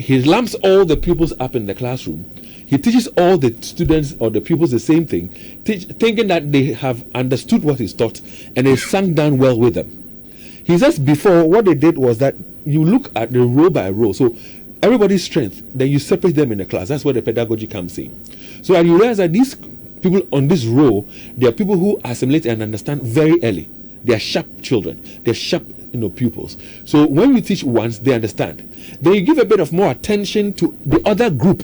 he lumps all the pupils up in the classroom. He teaches all the students or the pupils the same thing, thinking that they have understood what he's taught and they sunk down well with them. He says before, what they did was that you look at the row by row. So everybody's strength, then you separate them in the class. That's where the pedagogy comes in. So and you realize that these people on this row, they are people who assimilate and understand very early. They are sharp children. They're sharp, pupils. So when we teach once, they understand. Then you give a bit of more attention to the other group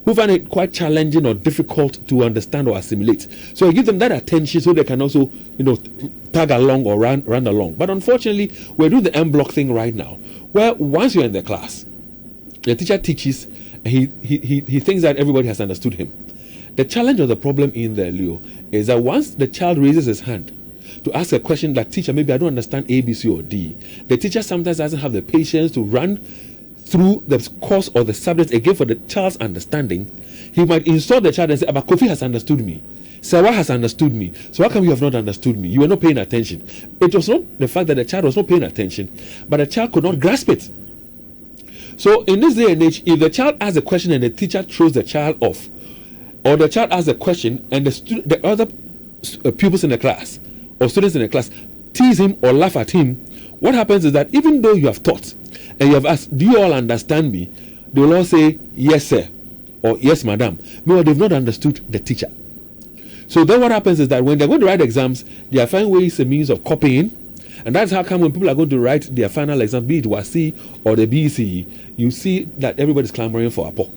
who find it quite challenging or difficult to understand or assimilate. So I give them that attention so they can also, tag along or run along. But unfortunately, we're doing the M block thing right now, where once you're in the class, the teacher teaches, and he thinks that everybody has understood him. The challenge or the problem in there, Leo, is that once the child raises his hand to ask a question like, teacher, maybe I don't understand A, B, C, or D, the teacher sometimes doesn't have the patience to run through the course or the subject again for the child's understanding. He might insult the child and say, but Kofi has understood me. Sarah has understood me. So how come you have not understood me? You were not paying attention. It was not the fact that the child was not paying attention, but the child could not grasp it. So in this day and age, if the child asks a question and the teacher throws the child off, or the child asks a question and the other pupils in the class or students in the class tease him or laugh at him, what happens is that even though you have taught and you have asked, do you all understand me? They will all say, yes, sir, or yes, madam. Meanwhile, they've not understood the teacher. So then what happens is that when they're going to write exams, they find ways and means of copying. And that's how come when people are going to write their final exam, be it WASI or the BECE, you see that everybody's clamoring for a PO.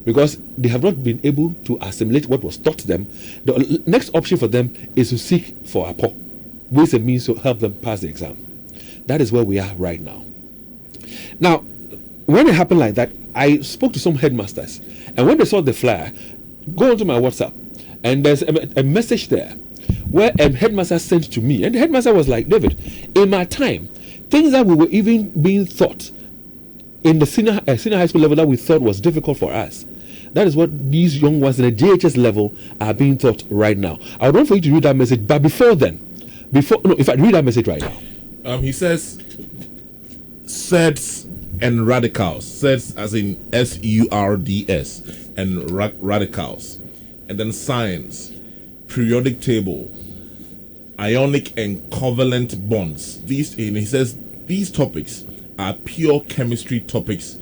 Because they have not been able to assimilate what was taught to them. The next option for them is to seek for a PO, ways and means to help them pass the exam. That is where we are right now. Now, when it happened like that, I spoke to some headmasters, and when they saw the flyer, go onto my WhatsApp, and there's a message there where a headmaster sent to me, and the headmaster was like, David, in my time, things that we were even being taught in the senior high school level that we thought was difficult for us, that is what these young ones in the JHS level are being taught right now. I would want for you to read that message, but if I read that message right now. He says, sets and radicals, sets as in SURDS, and radicals, and then science, periodic table, ionic and covalent bonds. He says these topics are pure chemistry topics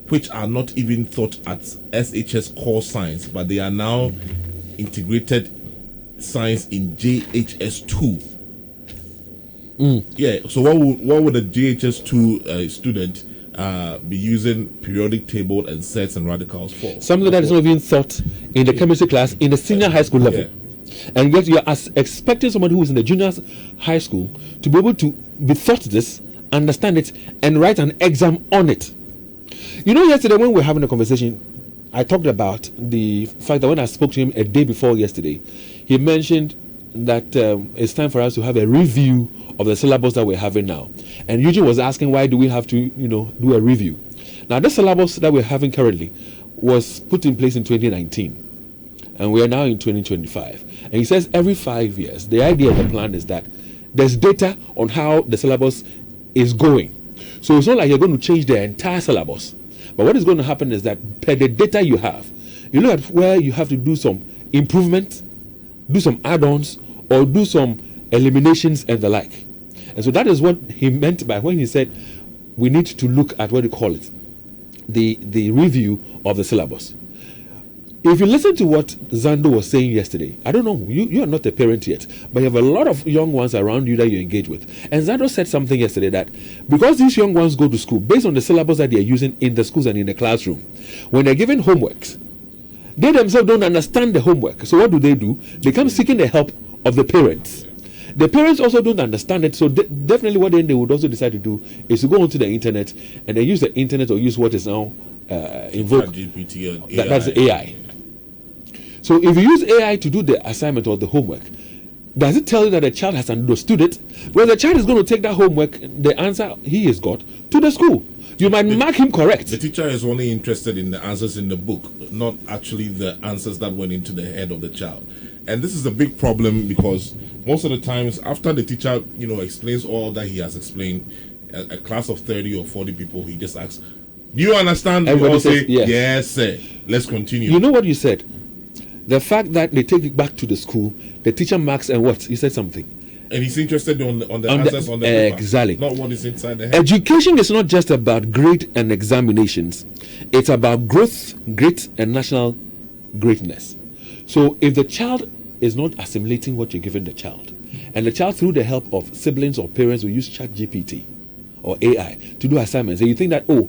which are not even taught at SHS core science, but they are now integrated science in JHS2. Yeah, so what would a JHS2 student be using periodic table and sets and radicals for? Something that is not even taught in the chemistry class in the senior high school level. Yeah. And yet you are expecting somebody who is in the junior high school to be able to be taught this, understand it, and write an exam on it. Yesterday when we were having a conversation, I talked about the fact that when I spoke to him a day before yesterday, he mentioned that it's time for us to have a review of the syllabus that we're having now. And Eugene was asking, why do we have to, do a review? Now, this syllabus that we're having currently was put in place in 2019. And we are now in 2025. And he says every 5 years, the idea of the plan is that there's data on how the syllabus is going. So it's not like you're going to change the entire syllabus. But what is going to happen is that per the data you have, you look at where you have to do some improvement, do some add-ons, or do some eliminations and the like. And so that is what he meant by when he said we need to look at what you call it, the review of the syllabus. If you listen to what Zando was saying yesterday, I don't know, you are not a parent yet, but you have a lot of young ones around you that you engage with. And Zando said something yesterday that because these young ones go to school based on the syllabus that they are using in the schools and in the classroom, when they're given homeworks, they themselves don't understand the homework. So what do? They come seeking the help of the parents. The parents also don't understand it, so definitely what they would also decide to do is to go onto the internet and they use the internet or use what is now invoked. That's AI. So if you use AI to do the assignment or the homework, does it tell you that the child has understood it? Well, the child is going to take that homework, the answer he has got, to the school. You might mark him correct. The teacher is only interested in the answers in the book, not actually the answers that went into the head of the child. And this is a big problem because most of the times after the teacher, explains all that he has explained, a class of 30 or 40 people, he just asks, Do you understand? Everybody You all says say, yes. yes, sir. Let's continue. You know what you said? The fact that they take it back to the school, the teacher marks and what? You said something. And he's interested on the answers on the paper, exactly. not what is inside the head. Education is not just about grade and examinations. It's about growth, grit, and national greatness. So if the child is not assimilating what you're giving the child, and the child through the help of siblings or parents will use ChatGPT or AI to do assignments, and you think that, oh,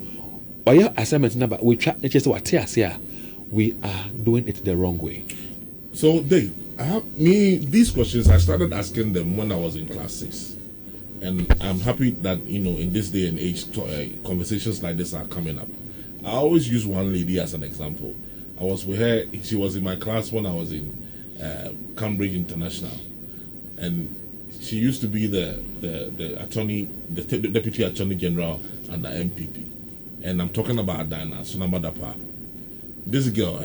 your assignment number, we are doing it the wrong way. So Dave, these questions, I started asking them when I was in class 6, and I'm happy that in this day and age conversations like this are coming up. I always use one lady as an example. I was with her. She was in my class when I was in Cambridge International, and she used to be the deputy attorney general and the MPP, and I'm talking about Diana Sunamadapa. This girl,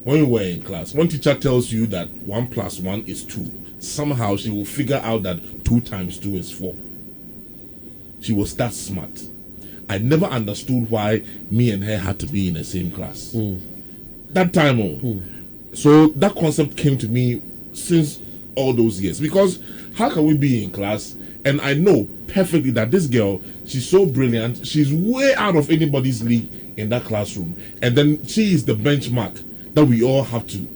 when you were in class, one teacher tells you that 1 + 1 is 2. Somehow she will figure out that 2 × 2 is 4. She was that smart. I never understood why me and her had to be in the same class. That time, so that concept came to me since all those years. Because how can we be in class and I know perfectly that this girl, she's so brilliant, she's way out of anybody's league in that classroom, and then she is the benchmark that we all have to,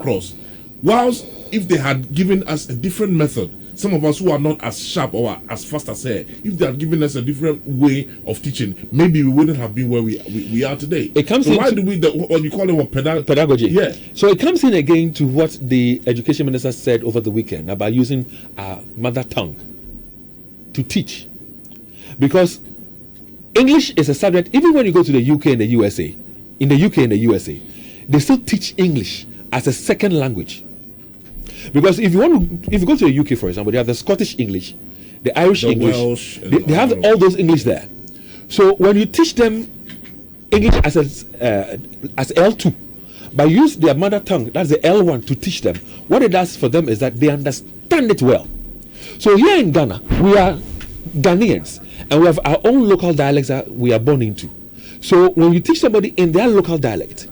cross. Whilst if they had given us a different method, some of us who are not as sharp or as fast as her, if they had given us a different way of teaching, maybe we wouldn't have been where we are today. It comes so why do we, what you call it, pedagogy? Yeah. So it comes in again to what the education minister said over the weekend about using our mother tongue to teach. Because English is a subject, even when you go to the UK and the USA, in the UK and the USA, they still teach English as a second language. Because if you go to the UK, for example, they have the Scottish English, the Irish English, Welsh, they have all those English there. So when you teach them English as L2, but use their mother tongue, that's the L1, to teach them, what it does for them is that they understand it well. So here in Ghana, we are Ghanaians, and we have our own local dialects that we are born into. So when you teach somebody in their local dialect,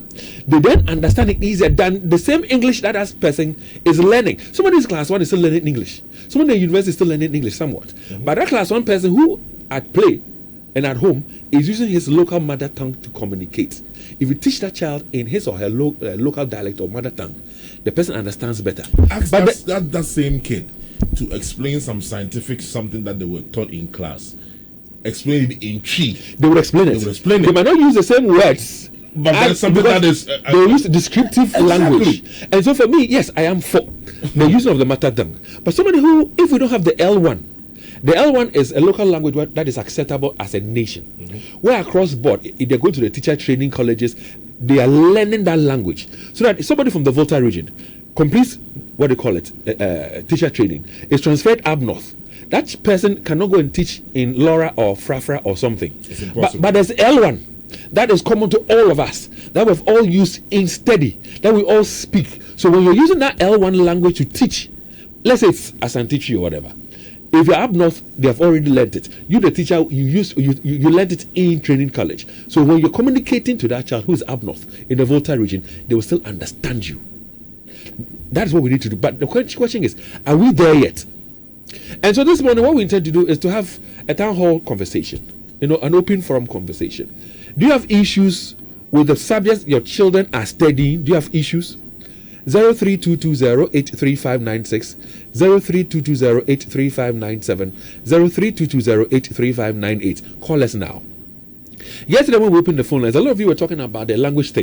they then understand it easier than the same English that person is learning. Somebody in class 1 is still learning English. Someone in the university is still learning English somewhat. But that class 1 person who at play and at home is using his local mother tongue to communicate. If you teach that child in his or her local dialect or mother tongue, the person understands better. Ask that same kid to explain some scientific something that they were taught in class. Explain it in tree. They will explain it. They might not use the same words. But that's something that is they use descriptive language. And so for me, yes, I am for the use of the mother tongue. But somebody who, if we don't have the L1, the L1 is a local language that is acceptable as a nation. Where across board, if they go to the teacher training colleges, they are learning that language. So that somebody from the Volta region completes what they call it, teacher training, is transferred up north. That person cannot go and teach in Laura or Frafra or something. It's impossible. But there's L1 that is common to all of us, that we've all used in study, that we all speak. So when you're using that L1 language to teach, let's say it's Asantechri or whatever, if you're up north, they have already learned it. You, the teacher, you learned it in training college. So when you're communicating to that child who is up north in the Volta region, they will still understand you. That is what we need to do. But the question is, are we there yet? And so this morning, what we intend to do is to have a town hall conversation, an open forum conversation. Do you have issues with the subjects your children are studying? Do you have issues? 03220-83596, 03220-83597, 03220-83598. Call us now. Yesterday when we opened the phone lines, a lot of you were talking about the language thing.